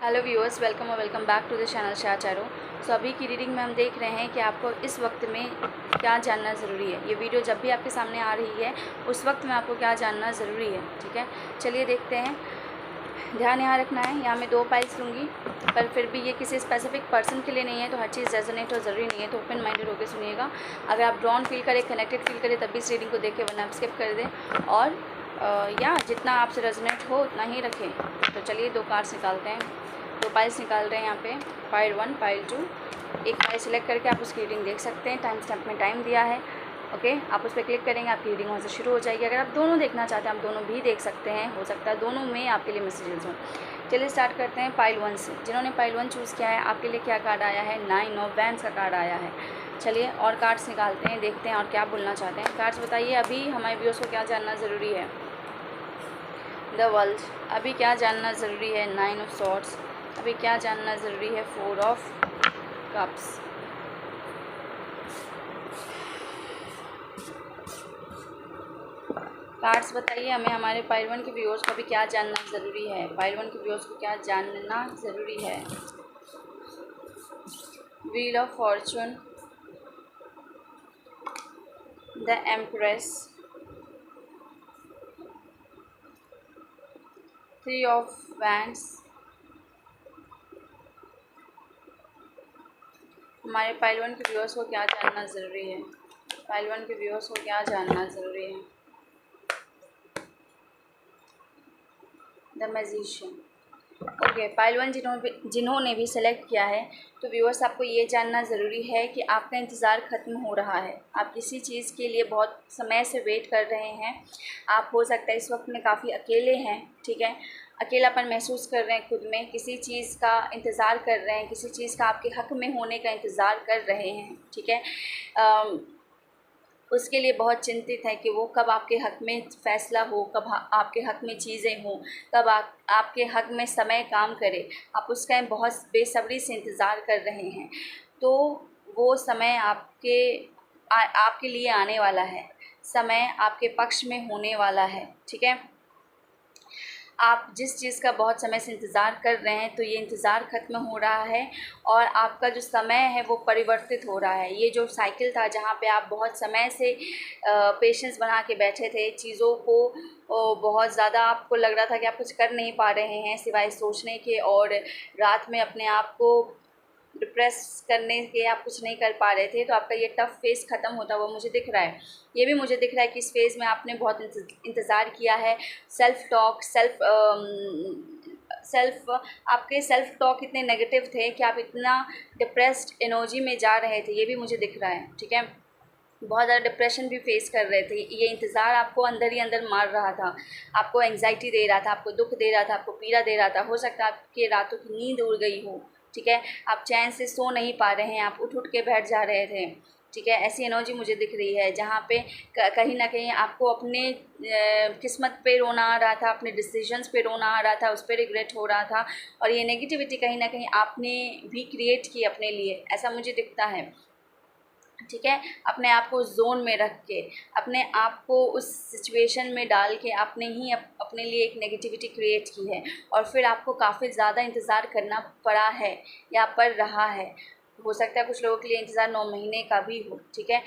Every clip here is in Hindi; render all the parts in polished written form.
हेलो व्यूअर्स, वेलकम और welcome back to the channel शाह चारो। सो अभी की रीडिंग में हम देख रहे हैं कि आपको इस वक्त में क्या जानना ज़रूरी है। ये वीडियो जब भी आपके सामने आ रही है उस वक्त में आपको क्या जानना ज़रूरी है। ठीक है, चलिए देखते हैं। ध्यान यहाँ रखना है, यहाँ मैं 2 पाइल्स लूँगी, पर फिर भी ये किसी स्पेसिफिक पर्सन के लिए नहीं है, तो हर चीज़ रेजोनेट और ज़रूरी नहीं है, तो ओपन माइंडेड होकर सुनिएगा। अगर आप ड्रॉन फील करें, कनेक्टेड फील करें, तब भी इस रीडिंग को देख के, वरना आप स्किप कर दें और या जितना आपसे रेजोनेट हो उतना ही रखें। तो चलिए 2 कार्ड्स निकालते हैं। 2 पाइल्स निकाल रहे हैं यहाँ पे, पाइल 1, पाइल 2। एक पाइल सेलेक्ट करके आप उसकी रीडिंग देख सकते हैं। टाइम स्टैम्प में टाइम दिया है, ओके। आप उस पर क्लिक करेंगे, आपकी रीडिंग वहाँ से शुरू हो जाएगी। अगर आप दोनों देखना चाहते हैं, आप दोनों भी देख सकते हैं, हो सकता है दोनों में आपके लिए मैसेजेस हों। चलिए स्टार्ट करते हैं पाइल 1 से। जिन्होंने पाइल 1 चूज़ किया है, आपके लिए क्या कार्ड आया है? 9 ऑफ वैंड्स का कार्ड आया है। चलिए और कार्ड्स निकालते हैं, देखते हैं और क्या बोलना चाहते हैं। कार्ड्स बताइए अभी हमारे व्यूअर्स को क्या जानना ज़रूरी है। द वर्ल्ड, अभी क्या जानना ज़रूरी है? 9 ऑफ सॉर्ड्स, अभी क्या जानना ज़रूरी है? 4 ऑफ कप्स। कार्ड्स बताइए हमें हमारे पाइल 1 के व्यूअर्स को अभी क्या जानना ज़रूरी है। पाइल 1 के व्यूअर्स को क्या जानना ज़रूरी है? Wheel of Fortune, the empress, 3 of wands. हमारे पाइल 1 के व्यूअर्स को क्या जानना ज़रूरी है? पाइल 1 के व्यूअर्स को क्या जानना ज़रूरी है? The magician. ओके, पाइल 1 जिन्होंने भी सेलेक्ट किया है, तो व्यूअर्स आपको ये जानना ज़रूरी है कि आपका इंतज़ार ख़त्म हो रहा है। आप किसी चीज़ के लिए बहुत समय से वेट कर रहे हैं। आप हो सकता है इस वक्त में काफ़ी अकेले हैं, ठीक है, अकेलापन महसूस कर रहे हैं खुद में, किसी चीज़ का इंतज़ार कर रहे हैं, किसी चीज़ का आपके हक़ में होने का इंतज़ार कर रहे हैं, ठीक है। उसके लिए बहुत चिंतित है कि वो कब आपके हक़ में फ़ैसला हो, कब आपके हक़ में चीज़ें हों, कब आपके हक़ में समय काम करे। आप उसका बहुत बेसब्री से इंतज़ार कर रहे हैं। तो वो समय आपके लिए आने वाला है, समय आपके पक्ष में होने वाला है, ठीक है। आप जिस चीज़ का बहुत समय से इंतज़ार कर रहे हैं, तो ये इंतज़ार ख़त्म हो रहा है और आपका जो समय है वो परिवर्तित हो रहा है। ये जो साइकिल था जहाँ पे आप बहुत समय से पेशेंस बना के बैठे थे, चीज़ों को बहुत ज़्यादा आपको लग रहा था कि आप कुछ कर नहीं पा रहे हैं सिवाय सोचने के, और रात में अपने आप को डिप्रेस करने के आप कुछ नहीं कर पा रहे थे, तो आपका ये टफ़ फेज़ ख़त्म होता हुआ मुझे दिख रहा है। ये भी मुझे दिख रहा है कि इस फेज़ में आपने बहुत इंतज़ार किया है। सेल्फ़ टॉक, आपके सेल्फ़ टॉक इतने नेगेटिव थे कि आप इतना डिप्रेस्ड एनर्जी में जा रहे थे, ये भी मुझे दिख रहा है, ठीक है। बहुत ज़्यादा डिप्रेशन भी फेस कर रहे थे। ये इंतज़ार आपको अंदर ही अंदर मार रहा था, आपको एंग्जाइटी दे रहा था, आपको दुख दे रहा था, आपको पीड़ा दे रहा था। हो सकता है आपके रातों की नींद उड़ गई हो, ठीक है, आप चैन से सो नहीं पा रहे हैं, आप उठ के बैठ जा रहे थे, ठीक है। ऐसी एनर्जी मुझे दिख रही है जहाँ पे कहीं ना कहीं आपको अपने किस्मत पे रोना आ रहा था, अपने डिसीजंस पे रोना आ रहा था, उस पर रिग्रेट हो रहा था, और ये नेगेटिविटी कहीं ना कहीं आपने भी क्रिएट की अपने लिए, ऐसा मुझे दिखता है, ठीक है। अपने आप को जोन में रख के, अपने आप को उस सिचुएशन में डाल के आपने ही अपने लिए एक नेगेटिविटी क्रिएट की है, और फिर आपको काफ़ी ज़्यादा इंतज़ार करना पड़ा है या पड़ रहा है। हो सकता है कुछ लोगों के लिए इंतज़ार 9 महीने का भी हो, ठीक है।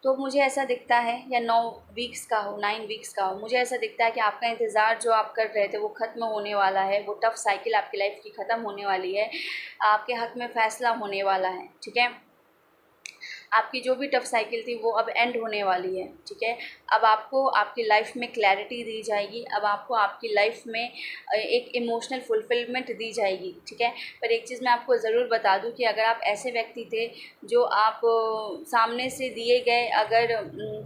तो मुझे ऐसा दिखता है, या 9 वीक्स का हो, 9 वीक्स का हो, मुझे ऐसा दिखता है कि आपका इंतज़ार जो आप कर रहे थे वो ख़त्म होने वाला है। वो टफ़ साइकिल आपकी लाइफ की ख़त्म होने वाली है, आपके हक़ में फ़ैसला होने वाला है, ठीक है। आपकी जो भी टफ़ साइकिल थी वो अब एंड होने वाली है, ठीक है। अब आपको आपकी लाइफ में क्लैरिटी दी जाएगी, अब आपको आपकी लाइफ में एक इमोशनल फुलफ़िलमेंट दी जाएगी, ठीक है। पर एक चीज़ मैं आपको ज़रूर बता दूं कि अगर आप ऐसे व्यक्ति थे जो आप सामने से दिए गए, अगर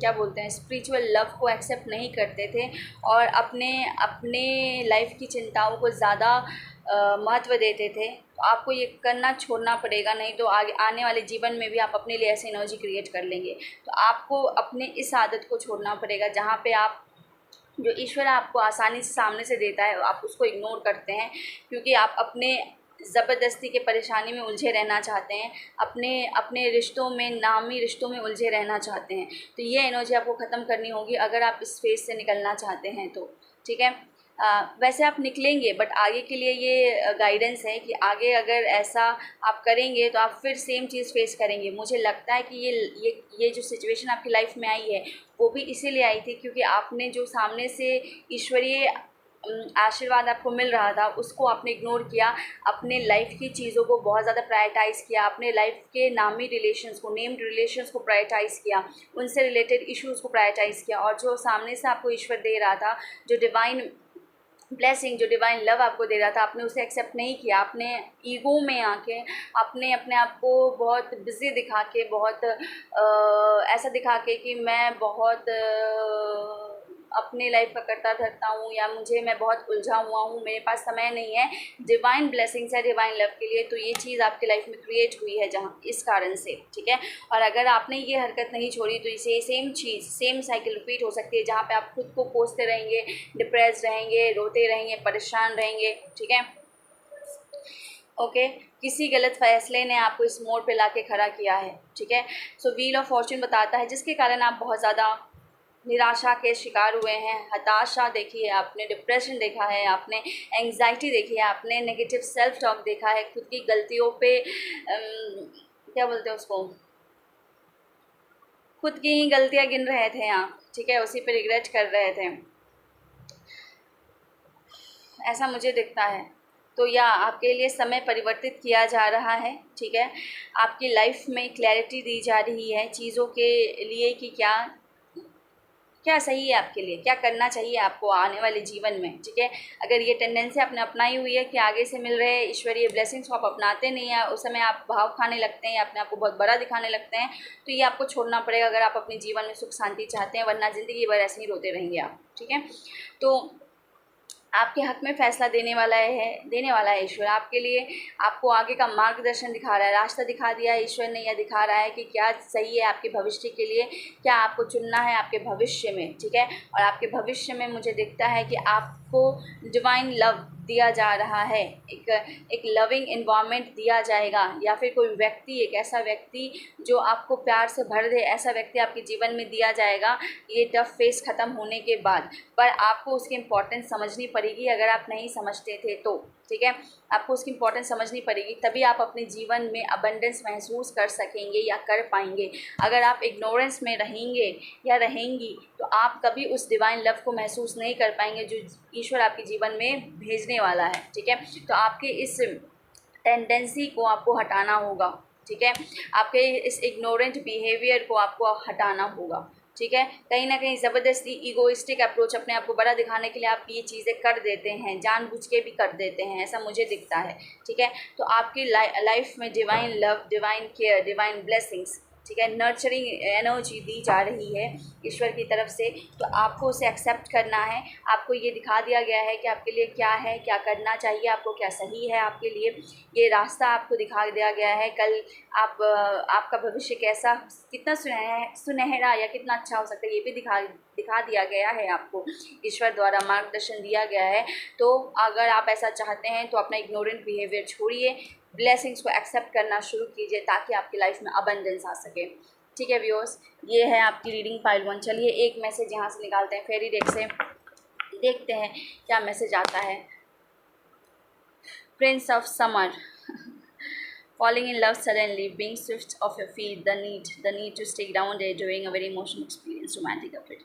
क्या बोलते हैं, स्पिरिचुअल लव को एक्सेप्ट नहीं करते थे और अपने अपने लाइफ की चिंताओं को ज़्यादा महत्व देते थे, तो आपको ये करना छोड़ना पड़ेगा, नहीं तो आगे आने वाले जीवन में भी आप अपने लिए ऐसी एनर्जी क्रिएट कर लेंगे। तो आपको अपने इस आदत को छोड़ना पड़ेगा जहाँ पे आप, जो ईश्वर आपको आसानी से सामने से देता है, आप उसको इग्नोर करते हैं क्योंकि आप अपने ज़बरदस्ती के परेशानी में उलझे रहना चाहते हैं, अपने अपने रिश्तों में, नामी रिश्तों में उलझे रहना चाहते हैं। तो ये एनर्जी आपको ख़त्म करनी होगी अगर आप इस फेज़ से निकलना चाहते हैं तो, ठीक है। वैसे आप निकलेंगे, बट आगे के लिए ये गाइडेंस है कि आगे अगर ऐसा आप करेंगे तो आप फिर सेम चीज़ फेस करेंगे। मुझे लगता है कि ये जो सिचुएशन आपकी लाइफ में आई है वो भी इसीलिए आई थी क्योंकि आपने जो सामने से ईश्वरीय आशीर्वाद आपको मिल रहा था उसको आपने इग्नोर किया, अपने लाइफ की चीज़ों को बहुत ज़्यादा प्रायोरिटाइज़ किया, अपने लाइफ के नामी रिलेशंस को, नेम्ड रिलेशंस को प्रायोरिटाइज़ किया, उनसे रिलेटेड इश्यूज़ को प्रायोरिटाइज़ किया, और जो सामने से आपको ईश्वर दे रहा था, जो डिवाइन ब्लेसिंग, जो डिवाइन लव आपको दे रहा था, आपने उसे एक्सेप्ट नहीं किया। आपने ईगो में आके आपने अपने आप को बहुत बिज़ी दिखा के, बहुत ऐसा दिखा के कि मैं बहुत अपने लाइफ का करता धरता हूँ, या मैं बहुत उलझा हुआ हूँ, मेरे पास समय नहीं है डिवाइन ब्लेसिंग्स है, डिवाइन लव के लिए। तो ये चीज़ आपकी लाइफ में क्रिएट हुई है जहाँ इस कारण से, ठीक है। और अगर आपने ये हरकत नहीं छोड़ी तो इसे सेम चीज़, सेम साइकिल रिपीट हो सकती है, जहाँ पे आप खुद को कोसते रहेंगे, डिप्रेस रहेंगे, रोते रहेंगे, परेशान रहेंगे, ठीक है। ओके, किसी गलत फैसले ने आपको इस मोड़ पे लाके खड़ा किया है, ठीक है। सो व्हील ऑफ फॉर्चून बताता है जिसके कारण आप बहुत ज़्यादा निराशा के शिकार हुए हैं, हताशा देखी है आपने, डिप्रेशन देखा है आपने, एंग्जाइटी देखी है आपने, नेगेटिव सेल्फ टॉक देखा है, खुद की गलतियों पे क्या बोलते हैं उसको, खुद की ही गलतियां गिन रहे थे आप, ठीक है, उसी पे रिग्रेट कर रहे थे, ऐसा मुझे दिखता है। तो या आपके लिए समय परिवर्तित किया जा रहा है, ठीक है। आपकी लाइफ में क्लैरिटी दी जा रही है चीज़ों के लिए कि क्या क्या सही है आपके लिए, क्या करना चाहिए आपको आने वाले जीवन में, ठीक है। अगर ये टेंडेंसी आपने अपनाई हुई है कि आगे से मिल रहे ईश्वरीय ब्लेसिंग्स को आप अपनाते नहीं हैं, उस समय आप भाव खाने लगते हैं, अपने आप को बहुत बड़ा दिखाने लगते हैं, तो ये आपको छोड़ना पड़ेगा अगर आप अपने जीवन में सुख शांति चाहते हैं, वरना ज़िंदगी भर ऐसे ही रोते रहेंगे आप, ठीक है। तो आपके हक में फ़ैसला देने वाला है ईश्वर आपके लिए, आपको आगे का मार्गदर्शन दिखा रहा है, रास्ता दिखा दिया है ईश्वर ने, यह दिखा रहा है कि क्या सही है आपके भविष्य के लिए, क्या आपको चुनना है आपके भविष्य में, ठीक है। और आपके भविष्य में मुझे दिखता है कि आपको डिवाइन लव दिया जा रहा है, एक लविंग इन्वायरमेंट दिया जाएगा, या फिर कोई व्यक्ति, एक ऐसा व्यक्ति जो आपको प्यार से भर दे, ऐसा व्यक्ति आपके जीवन में दिया जाएगा ये टफ फेस ख़त्म होने के बाद। पर आपको उसकी इम्पोर्टेंस समझनी पड़ेगी, अगर आप नहीं समझते थे तो, ठीक है। आपको उसकी इम्पोर्टेंस समझनी पड़ेगी, तभी आप अपने जीवन में अबंडेंस महसूस कर सकेंगे या कर पाएंगे। अगर आप इग्नोरेंस में रहेंगे या रहेंगी तो आप कभी उस डिवाइन लव को महसूस नहीं कर पाएंगे जो ईश्वर आपके जीवन में भेजने वाला है, ठीक है। तो आपके इस टेंडेंसी को आपको हटाना होगा, ठीक है। आपके इस इग्नोरेंट बिहेवियर को आपको हटाना होगा, ठीक है। कहीं ना कहीं ज़बरदस्ती ईगोइस्टिक अप्रोच, अपने आप को बड़ा दिखाने के लिए आप ये चीज़ें कर देते हैं, जानबूझ के भी कर देते हैं, ऐसा मुझे दिखता है, ठीक है। तो आपकी लाइफ में divine love, divine care, divine blessings, ठीक है, नर्चरिंग एनर्जी दी जा रही है ईश्वर की तरफ से। तो आपको उसे एक्सेप्ट करना है, आपको ये दिखा दिया गया है कि आपके लिए क्या है, क्या करना चाहिए आपको, क्या सही है आपके लिए, ये रास्ता आपको दिखा दिया गया है। कल आपका भविष्य कैसा, कितना सुनहरा या कितना अच्छा हो सकता है, ये भी दिखा दिया गया है आपको, ईश्वर द्वारा मार्गदर्शन दिया गया है। तो अगर आप ऐसा चाहते हैं तो अपना इग्नोरेंट बिहेवियर छोड़िए, ब्लेसिंग्स को एक्सेप्ट करना शुरू कीजिए ताकि आपकी लाइफ में अबंडेंस आ सके, ठीक है व्यूअर्स। ये है आपकी रीडिंग पाइल 1। चलिए एक मैसेज यहाँ से निकालते हैं फेरी डेक से, देखते हैं क्या मैसेज आता है। Prince of summer, falling in love suddenly, being swift of your feet, the need to stay grounded during a very emotional experience, romantic affair।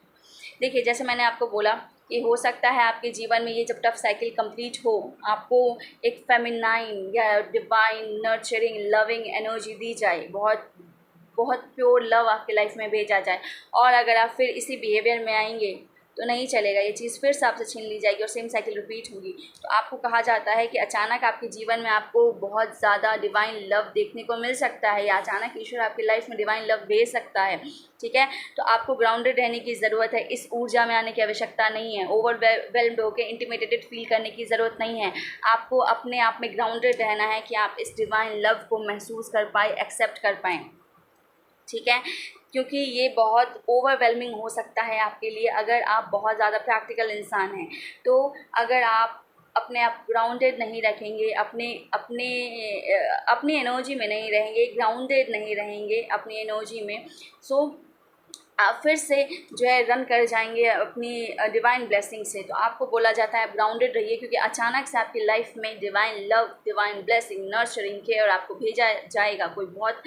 देखिए, जैसे मैंने आपको बोला कि हो सकता है आपके जीवन में ये जब टफ साइकिल कंप्लीट हो, आपको एक फेमिनाइन या डिवाइन नर्चरिंग लविंग एनर्जी दी जाए, बहुत बहुत प्योर लव आपकी लाइफ में भेजा जाए, और अगर आप फिर इसी बिहेवियर में आएंगे तो नहीं चलेगा, ये चीज़ फिर से आपसे छीन ली जाएगी और सेम साइकिल रिपीट होगी। तो आपको कहा जाता है कि अचानक आपके जीवन में आपको बहुत ज़्यादा डिवाइन लव देखने को मिल सकता है, या अचानक ईश्वर आपकी लाइफ में डिवाइन लव भेज सकता है, ठीक है। तो आपको ग्राउंडेड रहने की ज़रूरत है, इस ऊर्जा में आने की आवश्यकता नहीं है, ओवरवेल्म्ड होकर इंटिमिडेटेड फील करने की ज़रूरत नहीं है। आपको अपने आप में ग्राउंडेड रहना है कि आप इस डिवाइन लव को महसूस कर पाए, एक्सेप्ट कर पाएँ, ठीक है। क्योंकि ये बहुत ओवरवेलमिंग हो सकता है आपके लिए अगर आप बहुत ज़्यादा प्रैक्टिकल इंसान हैं। तो अगर आप अपने आप ग्राउंडेड नहीं रखेंगे, अपनी एनर्जी में नहीं रहेंगे, ग्राउंडेड नहीं रहेंगे अपनी एनर्जी में, सो आप फिर से जो है रन कर जाएंगे अपनी डिवाइन ब्लेसिंग से। तो आपको बोला जाता है ग्राउंडेड रहिए, क्योंकि अचानक से आपकी लाइफ में divine love, divine blessing, nurturing care आपको भेजा जाएगा। कोई बहुत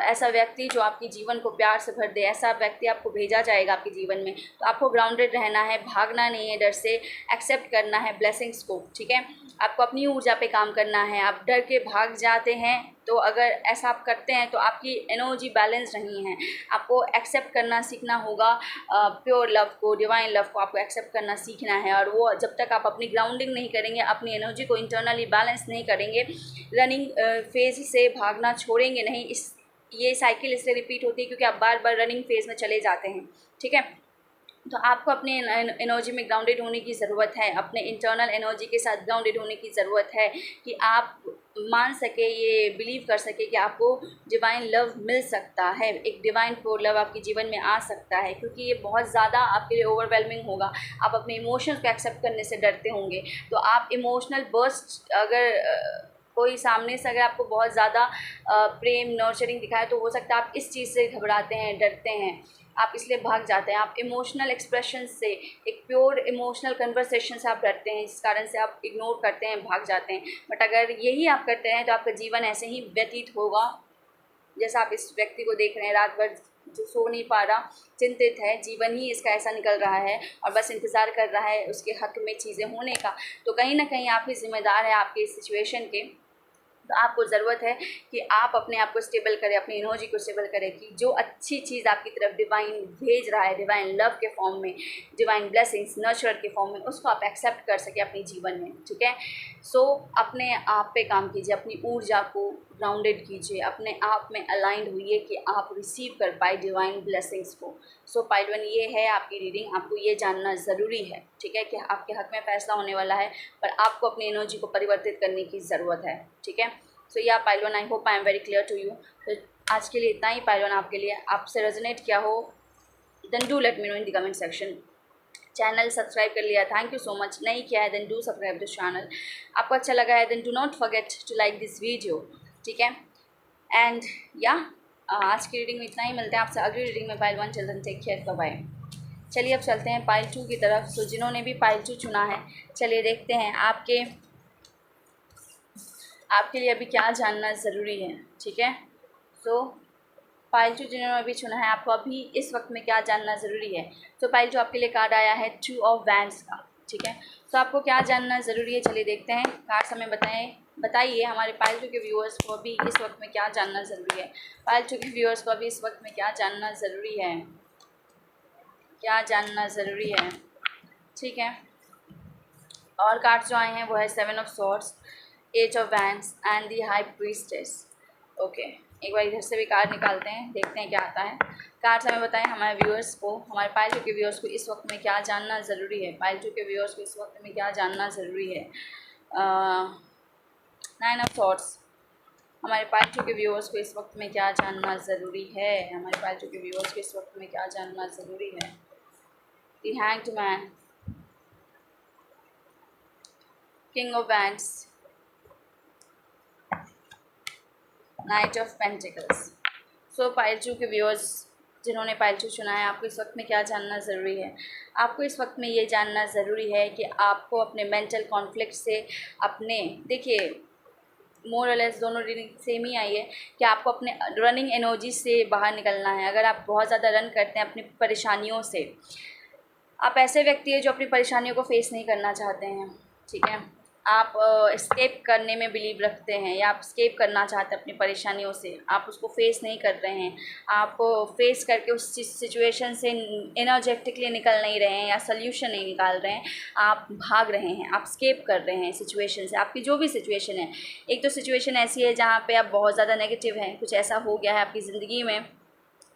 ऐसा व्यक्ति जो आपके जीवन को प्यार से भर दे, ऐसा व्यक्ति आपको भेजा जाएगा आपके जीवन में। तो आपको ग्राउंडेड रहना है, भागना नहीं है डर से, एक्सेप्ट करना है ब्लेसिंग्स को, ठीक है। आपको अपनी ऊर्जा पे काम करना है। आप डर के भाग जाते हैं, तो अगर ऐसा आप करते हैं तो आपकी एनर्जी बैलेंस नहीं है। आपको एक्सेप्ट करना सीखना होगा प्योर लव को, डिवाइन लव को आपको एक्सेप्ट करना सीखना है। और वो जब तक आप अपनी ग्राउंडिंग नहीं करेंगे, अपनी एनर्जी को इंटरनली बैलेंस नहीं करेंगे, रनिंग फेज से भागना छोड़ेंगे नहीं, ये साइकिल इसलिए रिपीट होती है क्योंकि आप बार बार रनिंग फेज में चले जाते हैं, ठीक है। तो आपको अपने एनर्जी में ग्राउंडेड होने की ज़रूरत है, अपने इंटरनल एनर्जी के साथ ग्राउंडेड होने की ज़रूरत है कि आप मान सके, ये बिलीव कर सके कि आपको डिवाइन लव मिल सकता है, एक डिवाइन प्योर लव आपके जीवन में आ सकता है। क्योंकि ये बहुत ज़्यादा आपके लिए ओवरवेलमिंग होगा, आप अपने इमोशंस को एक्सेप्ट करने से डरते होंगे। तो आप इमोशनल बर्स्ट, अगर कोई सामने से अगर आपको बहुत ज़्यादा प्रेम नर्चरिंग दिखाए, तो हो सकता है आप इस चीज़ से घबराते हैं, डरते हैं, आप इसलिए भाग जाते हैं। आप इमोशनल एक्सप्रेशन से, एक प्योर इमोशनल कन्वर्सेशन से आप डरते हैं, इस कारण से आप इग्नोर करते हैं, भाग जाते हैं। बट अगर यही आप करते हैं तो आपका जीवन ऐसे ही व्यतीत होगा जैसा आप इस व्यक्ति को देख रहे हैं, रात भर जो सो नहीं पा रहा, चिंतित है, जीवन ही इसका ऐसा निकल रहा है और बस इंतज़ार कर रहा है उसके हक़ में चीज़ें होने का। तो कहीं ना कहीं आप ही ज़िम्मेदार हैं आपके इस सिचुएशन के। तो आपको ज़रूरत है कि आप अपने आप को स्टेबल करें, अपनी एनर्जी को स्टेबल करें कि जो अच्छी चीज़ आपकी तरफ डिवाइन भेज रहा है, डिवाइन लव के फॉर्म में, डिवाइन ब्लेसिंग्स नर्चर के फॉर्म में, उसको आप एक्सेप्ट कर सकें अपने जीवन में, ठीक है। सो अपने आप पे काम कीजिए, अपनी ऊर्जा को ग्राउंडेड कीजिए, अपने आप में अलाइंड हुइए कि आप रिसीव कर पाए डिवाइन ब्लेसिंग्स को। सो पाइल 1 ये है आपकी रीडिंग। आपको ये जानना ज़रूरी है, ठीक है, कि आपके हक़ में फ़ैसला होने वाला है, पर आपको अपनी एनर्जी को परिवर्तित करने की ज़रूरत है, ठीक है। सो या pile 1, I hope I am very clear to you. तो आज के लिए इतना ही पाइल 1 आपके लिए। आपसे रेजोनेट किया हो then do let me know in the comment section. Channel subscribe कर लिया, थैंक यू सो मच। नहीं किया है then do subscribe this channel. आपको अच्छा लगा है then do not forget to like this video, ठीक है। एंड या आज की रीडिंग में इतना ही। मिलते हैं आपसे अगली रीडिंग में। पाइल 1 children take care, bye bye. चलिए अब चलते हैं पाइल 2 की तरफ। सो जिन्होंने भी पाइल 2 चुना है, चलिए देखते हैं आपके लिए अभी क्या जानना ज़रूरी है, ठीक है। सो पाइल 2 जिन्होंने अभी चुना है, आपको अभी इस वक्त में क्या जानना ज़रूरी है। तो पाइल 2 आपके लिए कार्ड आया है 2 ऑफ वैंड्स का, ठीक है। तो आपको क्या जानना ज़रूरी है, चलिए देखते हैं। कार्ड्स हमें बताइए हमारे पाइल 2 के व्यूअर्स को अभी इस वक्त में क्या जानना ज़रूरी है। पाइल 2 के व्यूअर्स को अभी इस वक्त में क्या जानना ज़रूरी है, क्या जानना ज़रूरी है, ठीक है। और कार्ड्स जो आए हैं वो है 7 of swords, 8 of wands and the high priestess. Okay, एक बार इधर से भी कार्ड निकालते हैं, देखते हैं क्या आता है। कार्ड्स हमें बताएं हमारे व्यूअर्स को, हमारे पाइल 2 के व्यूअर्स को इस वक्त में क्या जानना ज़रूरी है। पाइल 2 के व्यूअर्स को इस वक्त में क्या जानना ज़रूरी है। 9 ऑफ सॉर्ड्स, हमारे पाइल 2 के व्यूअर्स को इस वक्त में क्या जानना ज़रूरी है। हमारे पाइल 2 के व्यूअर्स को इस वक्त में क्या जानना ज़रूरी है। The hanged man, king of wands, night of pentacles. So pile 2 के व्यूअर्स जिन्होंने पाइल 2 चुना है, आपको इस वक्त में क्या जानना ज़रूरी है। आपको इस वक्त में ये जानना ज़रूरी है कि आपको अपने मेंटल कॉन्फ्लिक्ट से, अपने, देखिए मोर और लेस दोनों रीडिंग सेम ही आई है कि आपको अपने रनिंग एनर्जी से बाहर निकलना है। अगर आप बहुत ज़्यादा रन करते हैं अपनी परेशानियों से, आप ऐसे व्यक्ति हैं जो अपनी परेशानियों को फेस नहीं करना चाहते हैं, ठीक है। आप एस्केप करने में बिलीव रखते हैं, या आप एस्केप करना चाहते हैं अपनी परेशानियों से, आप उसको फेस नहीं कर रहे हैं, आप फेस करके उस सिचुएशन से एनर्जेटिकली निकल नहीं रहे हैं या सल्यूशन नहीं निकाल रहे हैं, आप भाग रहे हैं, आप एस्केप कर रहे हैं सिचुएशन से। आपकी जो भी सिचुएशन है, एक तो सिचुएशन ऐसी है जहाँ पे आप बहुत ज़्यादा नेगेटिव हैं, कुछ ऐसा हो गया है आपकी ज़िंदगी में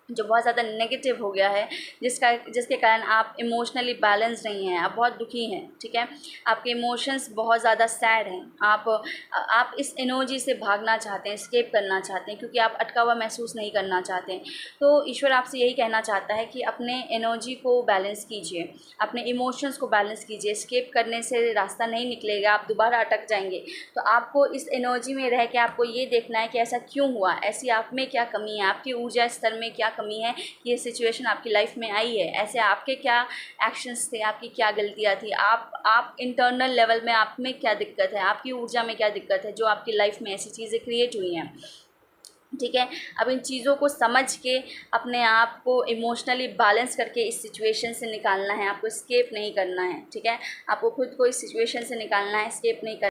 जो बहुत ज़्यादा नेगेटिव हो गया है, जिसके कारण आप इमोशनली बैलेंस नहीं हैं, आप बहुत दुखी हैं, ठीक है। आपके इमोशंस बहुत ज़्यादा सैड हैं, आप इस एनर्जी से भागना चाहते हैं, एस्केप करना चाहते हैं, क्योंकि आप अटका हुआ महसूस नहीं करना चाहते हैं। तो ईश्वर आपसे यही कहना चाहता है कि अपने एनर्जी को बैलेंस कीजिए, अपने इमोशंस को बैलेंस कीजिए। एस्केप करने से रास्ता नहीं निकलेगा, आप दोबारा अटक जाएंगे। तो आपको इस एनर्जी में रह के आपको ये देखना है कि ऐसा क्यों हुआ, ऐसी आप में क्या कमी है, आपकी ऊर्जा स्तर में क्या कमी है कि ये सिचुएशन आपकी लाइफ में आई है, ऐसे आपके क्या एक्शंस थे, आपकी क्या गलतियाँ थी, आप इंटरनल लेवल में आप में क्या दिक्कत है, आपकी ऊर्जा में क्या दिक्कत है जो आपकी लाइफ में ऐसी चीज़ें क्रिएट हुई हैं। ठीक है, अब इन चीज़ों को समझ के अपने आप को इमोशनली बैलेंस करके इस सिचुएशन से निकालना है, आपको एस्केप नहीं करना है। ठीक है, आपको खुद को इस सिचुएशन से निकालना है, एस्केप नहीं करना।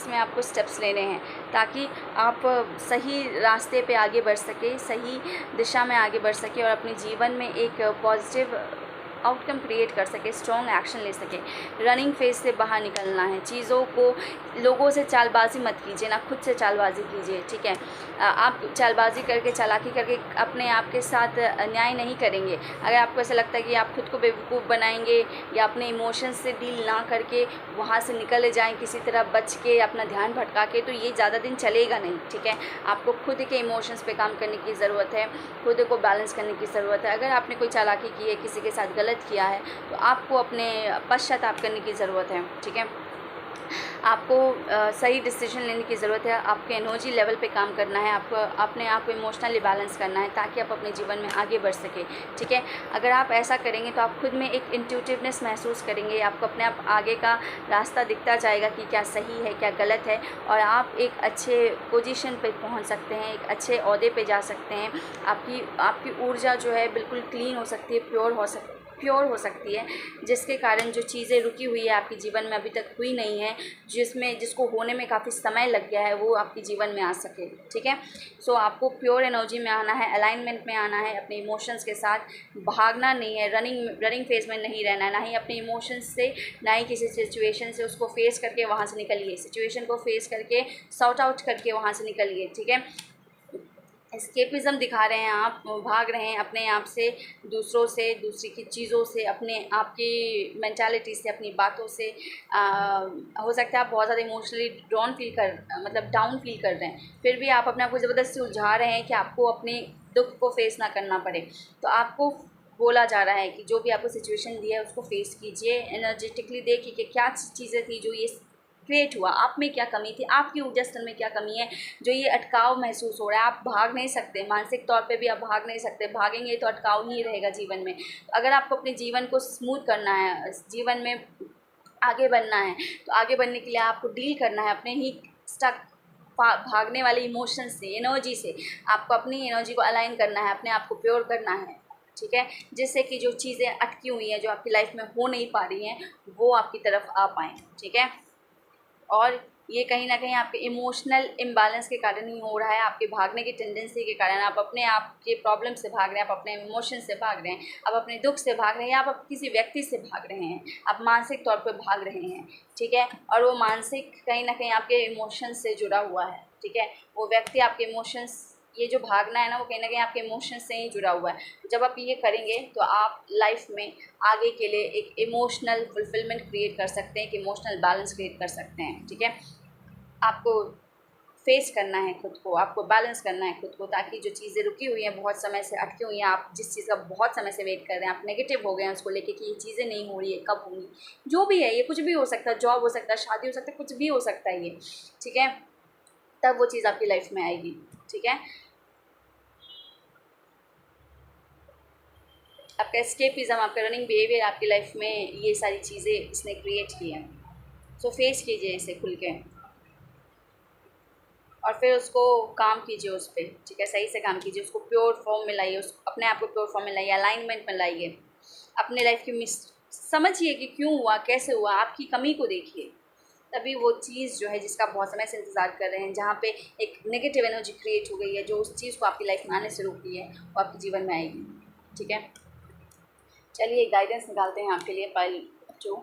में आपको स्टेप्स लेने हैं ताकि आप सही रास्ते पे आगे बढ़ सके, सही दिशा में आगे बढ़ सके और अपने जीवन में एक पॉजिटिव आउटकम क्रिएट कर सके, स्ट्रॉन्ग एक्शन ले सके। रनिंग फेज से बाहर निकलना है, चीज़ों को, लोगों से चालबाजी मत कीजिए ना, खुद से चालबाजी कीजिए। ठीक है, आप चालबाजी करके, चालाकी करके अपने आप के साथ अन्याय नहीं करेंगे। अगर आपको ऐसा लगता है कि आप खुद को बेवकूफ़ बनाएंगे या अपने इमोशंस से डील ना करके वहाँ से निकल जाएं किसी तरह बच के, अपना ध्यान भटका के, तो ये ज़्यादा दिन चलेगा नहीं। ठीक है, आपको खुद के इमोशंस पे काम करने की ज़रूरत है, खुद को बैलेंस करने की ज़रूरत है। अगर आपने कोई चालाकी की है, किसी के साथ गलत किया है, तो आपको अपने पश्चाताप करने की ज़रूरत है। ठीक है, आपको सही डिसीजन लेने की ज़रूरत है, आपके एनर्जी लेवल पे काम करना है, आपको अपने आप को इमोशनली बैलेंस करना है ताकि आप अपने जीवन में आगे बढ़ सकें। ठीक है, अगर आप ऐसा करेंगे तो आप खुद में एक इंट्यूटिवनेस महसूस करेंगे, आपको अपने आप आगे का रास्ता दिखता जाएगा कि क्या सही है, क्या गलत है, और आप एक अच्छे पोजीशन पे पहुंच सकते हैं, एक अच्छे ओहदे पे जा सकते हैं। आपकी ऊर्जा जो है बिल्कुल क्लीन हो सकती है, प्योर हो सकती है, जिसके कारण जो चीज़ें रुकी हुई है आपके जीवन में, अभी तक हुई नहीं है, जिसको होने में काफ़ी समय लग गया है, वो आपके जीवन में आ सके। ठीक है, सो आपको प्योर एनर्जी में आना है, अलाइनमेंट में आना है, अपने इमोशंस के साथ भागना नहीं है, रनिंग फेज में नहीं रहना है, ना ही अपने इमोशंस से, ना ही किसी सिचुएशन से उसको फेस करके वहाँ से निकलिए, सिचुएशन को फेस करके सॉर्ट आउट करके वहाँ से निकलिए। ठीक है, एस्केपिज़म दिखा रहे हैं, आप भाग रहे हैं अपने आप से, दूसरों से, दूसरी की चीज़ों से, अपने आप की मेंटालिटी से, अपनी बातों से। हो सकता है आप बहुत ज़्यादा इमोशनली डाउन फील कर रहे हैं, फिर भी आप अपने आप को ज़बरदस्ती उलझा रहे हैं कि आपको अपने दुख को फेस ना करना पड़े। तो आपको बोला जा रहा है कि जो भी आपको सिचुएशन दी है उसको फेस कीजिए, एनर्जेटिकली देखिए कि क्या चीज़ें थी जो ये क्रिएट हुआ, आप में क्या कमी थी, आपकी ऊर्जा स्तर में क्या कमी है जो ये अटकाव महसूस हो रहा है। आप भाग नहीं सकते, मानसिक तौर पे भी आप भाग नहीं सकते, भागेंगे तो अटकाव ही रहेगा जीवन में। अगर आपको अपने जीवन को स्मूथ करना है, जीवन में आगे बढ़ना है, तो आगे बढ़ने के लिए आपको डील करना है अपने ही स्टक भागने वाले इमोशंस से, एनर्जी से। आपको अपनी एनर्जी को अलाइन करना है, अपने आप को प्योर करना है। ठीक है, जिससे कि जो चीज़ें अटकी हुई हैं, जो आपकी लाइफ में हो नहीं पा रही हैं, वो आपकी तरफ आ पाएँ। ठीक है, और ये कहीं न कहीं आपके इमोशनल इम्बैलेंस के कारण ही हो रहा है, आपके भागने की टेंडेंसी के कारण। आप अपने आप के प्रॉब्लम से भाग रहे हैं, आप अपने इमोशन से भाग रहे हैं, आप अपने दुख से भाग रहे हैं, आप किसी व्यक्ति से भाग रहे हैं, आप मानसिक तौर पे भाग रहे हैं। ठीक है, और वो मानसिक कहीं न कहीं आपके इमोशन से जुड़ा हुआ है। ठीक है, वो व्यक्ति आपके इमोशंस, ये जो भागना है ना, वो कहीं न कहीं आपके इमोशंस से ही जुड़ा हुआ है। तो जब आप ये करेंगे तो आप लाइफ में आगे के लिए एक इमोशनल फुलफिलमेंट क्रिएट कर सकते हैं, एक इमोशनल बैलेंस क्रिएट कर सकते हैं। ठीक है, आपको फेस करना है खुद को, आपको बैलेंस करना है खुद को, ताकि जो चीज़ें रुकी हुई हैं, बहुत समय से अटकी हुई हैं, आप जिस चीज़ का बहुत समय से वेट कर रहे हैं, आप नेगेटिव हो गए हैं उसको लेके कि ये चीज़ें नहीं हो रही है, कब होंगी, जो भी है, ये कुछ भी हो सकता है, जॉब हो सकता है, शादी हो सकता है, कुछ भी हो सकता है ये। ठीक है, तब वो चीज़ आपकी लाइफ में आएगी। ठीक है, आपका एस्केपिज़म, आपका रनिंग बिहेवियर आपकी लाइफ में ये सारी चीज़ें इसने क्रिएट की हैं। सो फेस कीजिए इसे खुल के और फिर उसको काम कीजिए उस पर। ठीक है, सही से काम कीजिए, उसको प्योर फॉर्म में लाइए, उस अपने आप को प्योर फॉर्म में लाइए, अलाइनमेंट में लाइए, अपने लाइफ की समझिए कि क्यों हुआ, कैसे हुआ, आपकी कमी को देखिए। तभी वो चीज़ जो है जिसका बहुत समय से इंतज़ार कर रहे हैं, जहाँ पे एक नेगेटिव एनर्जी क्रिएट हो गई है, जो उस चीज़ को आपकी लाइफ में आने से रोक रही है, वो आपके जीवन में आएगी। ठीक है, चलिए गाइडेंस निकालते हैं आपके लिए। पाइल 2,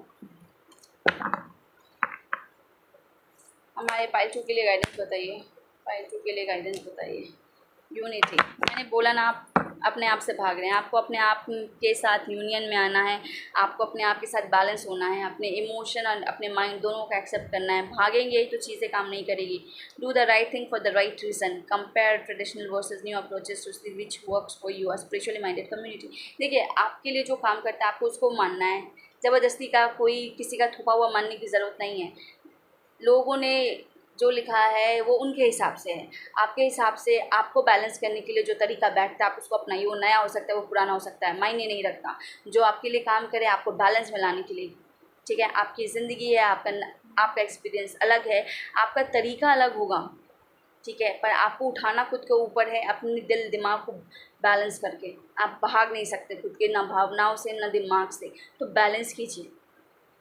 हमारे पाइल 2 के लिए गाइडेंस बताइए, पाइल 2 के लिए गाइडेंस बताइए। यूनिटी, मैंने बोला ना, आप अपने आप से भाग रहे हैं, आपको अपने आप के साथ यूनियन में आना है, आपको अपने आप के साथ बैलेंस होना है, अपने इमोशन और अपने माइंड दोनों को एक्सेप्ट करना है। भागेंगे तो चीज़ें काम नहीं करेगी। Do the right thing for the right reason, compare traditional versus new approaches to see which works for you, spiritually minded community. देखिए, आपके लिए जो काम करता है आपको उसको मानना है, ज़बरदस्ती का कोई किसी का थोपा हुआ मानने की ज़रूरत नहीं है। लोगों ने जो लिखा है वो उनके हिसाब से है। आपके हिसाब से आपको बैलेंस करने के लिए जो तरीका बैठता है आप उसको अपनाइए। वो नया हो सकता है, वो पुराना हो सकता है, मायने नहीं रखता। जो आपके लिए काम करे आपको बैलेंस में लाने के लिए, ठीक है। आपकी ज़िंदगी है, आपका एक्सपीरियंस अलग है, आपका तरीका अलग होगा, ठीक है। पर आपको उठाना खुद के ऊपर है, अपने दिल दिमाग को बैलेंस करके। आप भाग नहीं सकते खुद के, ना भावनाओं से ना दिमाग से। तो बैलेंस कीजिए।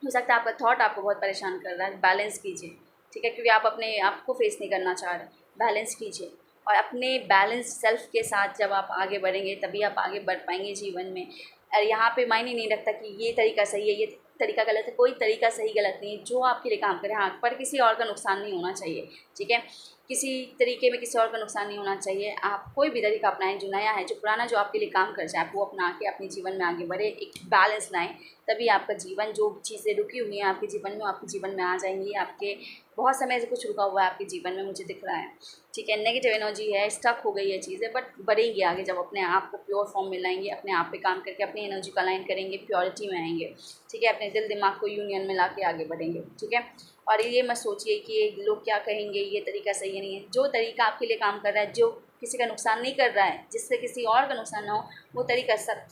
हो सकता है आपका थॉट आपको बहुत परेशान कर रहा है, बैलेंस कीजिए, ठीक है। क्योंकि आप अपने आप को फेस नहीं करना चाह रहे, बैलेंस कीजिए। और अपने बैलेंस सेल्फ के साथ जब आप आगे बढ़ेंगे तभी आप आगे बढ़ पाएंगे जीवन में। और यहाँ पे मायने नहीं रखता कि ये तरीका सही है, ये तरीका गलत है। कोई तरीका सही गलत नहीं है, जो आपके लिए काम करे। हाँ, पर किसी और का नुकसान नहीं होना चाहिए, ठीक है। किसी तरीके में किसी और का नुकसान नहीं होना चाहिए। आप कोई भी तरीका अपनाएं जो नया है, जो पुराना, जो आपके लिए काम कर जाए, आप वो अपना के अपने जीवन में आगे बढ़े, एक बैलेंस लाएं। तभी आपका जीवन, जो चीज़ें रुकी हुई हैं आपके जीवन में, वो आपके जीवन में आ जाएंगी। आपके बहुत समय से कुछ रुका हुआ है आपके जीवन में, मुझे दिख रहा है, ठीक है। नेगेटिव एनर्जी है, स्टक हो गई है चीज़ें, बट बढ़ेंगी आगे जब अपने आप को प्योर फॉर्म में लाएंगे, अपने आप पे काम करके अपनी एनर्जी को अलाइन करेंगे, प्योरिटी में आएंगे, ठीक है। अपने दिल दिमाग को यूनियन में ला के आगे बढ़ेंगे, ठीक है। और ये मत सोचिए कि लोग क्या कहेंगे, ये तरीका सही नहीं है। जो तरीका आपके लिए काम कर रहा है, जो किसी का नुकसान नहीं कर रहा है, जिससे किसी और का नुकसान ना हो, वो तरीका सब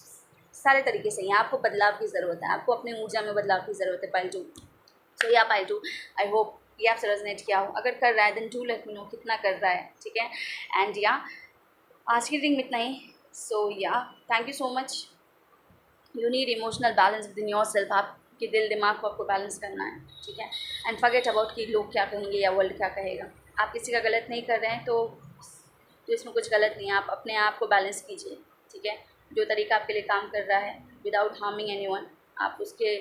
सारे तरीके सही हैं। आपको बदलाव की ज़रूरत है, आपको अपनी ऊर्जा में बदलाव की ज़रूरत है पाइल2। सो या पाइल2, आई होप ये आपसे रेजोनेट किया हो। अगर कर रहा है then do let me know कितना कर रहा है, ठीक है। एंड या आज की रीडिंग में इतना ही। सो या thank you so much. You need emotional balance with in your self. आपके दिल दिमाग को आपको बैलेंस करना है, ठीक है। एंड फॉरगेट अबाउट कि लोग क्या कहेंगे या वर्ल्ड क्या कहेगा। आप किसी का गलत नहीं कर रहे हैं तो इसमें कुछ गलत नहीं है। आप अपने आप को बैलेंस कीजिए, ठीक है। जो तरीका आपके लिए काम कर रहा है विदाउट हार्मिंग एनीवन, आप उसके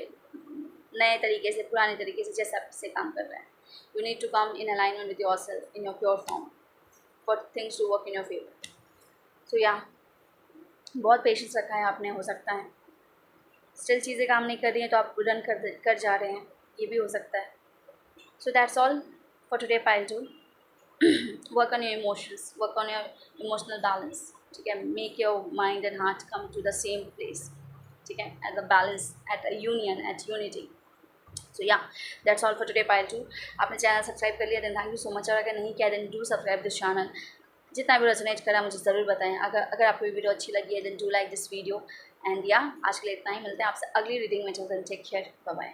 नए तरीके से, पुराने तरीके से, जैसे आपसे काम कर रहा है, you need to come in alignment with your self in your pure form for things to work in your favour. So या बहुत पेशेंस रखा है आपने, हो सकता है स्टिल चीज़ें काम नहीं कर रही हैं तो आप रन कर जा रहे हैं, ये भी हो सकता है। So that's all for today पाइल2। Work on your emotions, work on your emotional balance, ठीक है। Make your mind and heart come to the same place, ठीक है, as a balance, at a union, at unity. So या दैट्स ऑल फॉर टुडे पाइल2। आपने चैनल सब्सक्राइब कर लिया then thank you so much. और अगर नहीं किया then do subscribe this channel. जितना भी रेजोनेट करा मुझे ज़रूर बताएं। अगर आपको ये वीडियो अच्छी लगी है then do like this video. And या आज के लिए इतना ही, मिलते हैं आपसे अगली रीडिंग में। Take care, bye bye.